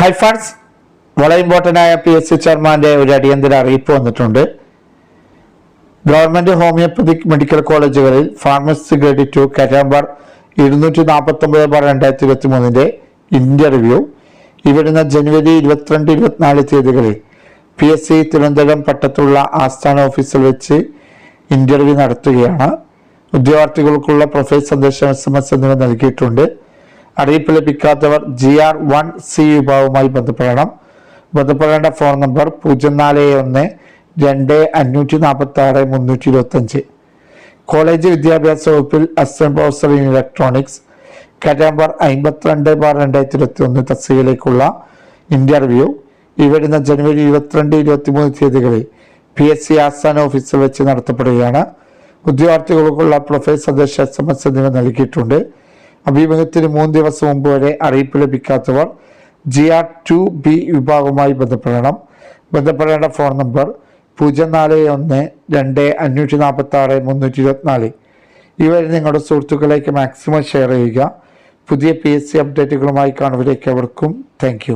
Hi friends, വളരെ important ആയ PSC ചെയർമാൻ്റെ ഒരു അടിയന്തര അറിയിപ്പ് വന്നിട്ടുണ്ട്. ഗവൺമെൻറ് ഹോമിയോപ്പതിക് മെഡിക്കൽ കോളേജുകളിൽ ഫാർമസി ഗ്രേഡ് 2 കാറ്റഗറി 249/2023 ഇന്റർവ്യൂ ഇവിടുന്ന് ജനുവരി 22-24 തീയതികളിൽ PSC തിരുവനന്തപുരം പട്ടത്തുള്ള ആസ്ഥാന ഓഫീസിൽ വെച്ച് ഇന്റർവ്യൂ നടത്തുകയാണ്. ഉദ്യോഗാർത്ഥികൾക്കുള്ള പ്രൊഫൈൽ സന്ദേശം SMS എന്നിവ നൽകിയിട്ടുണ്ട്. അറിയിപ്പ് ലഭിക്കാത്തവർ GR1C വിഭാഗവുമായി ബന്ധപ്പെടേണ്ട ഫോൺ നമ്പർ 0412-546-325. കോളേജ് വിദ്യാഭ്യാസ വകുപ്പിൽ assistant professor in electronics category 52/2021 തസ്തികയിലേക്കുള്ള ഇന്റർവ്യൂ ഇവിടുന്ന് ജനുവരി 22-23 തീയതികളിൽ PSC ആസ്ഥാന ഓഫീസിൽ വെച്ച് നടത്തപ്പെടുകയാണ്. ഉദ്യോഗാർത്ഥികൾക്കുള്ള പ്രൊഫൈൽ സന്ദേശ SMS എന്നിവ നൽകിയിട്ടുണ്ട്. അഭിമുഖത്തിന് 3 ദിവസം മുമ്പ് വരെ അറിയിപ്പ് ലഭിക്കാത്തവർ GR2B വിഭാഗവുമായി ബന്ധപ്പെടേണ്ട ഫോൺ നമ്പർ 0412-546-324. ഇവരെ നിങ്ങളുടെ സുഹൃത്തുക്കളിലേക്ക് മാക്സിമം ഷെയർ ചെയ്യുക. പുതിയ PSC അപ്ഡേറ്റുകളുമായി കാണുവരേക്ക് അവർക്കും താങ്ക് യു.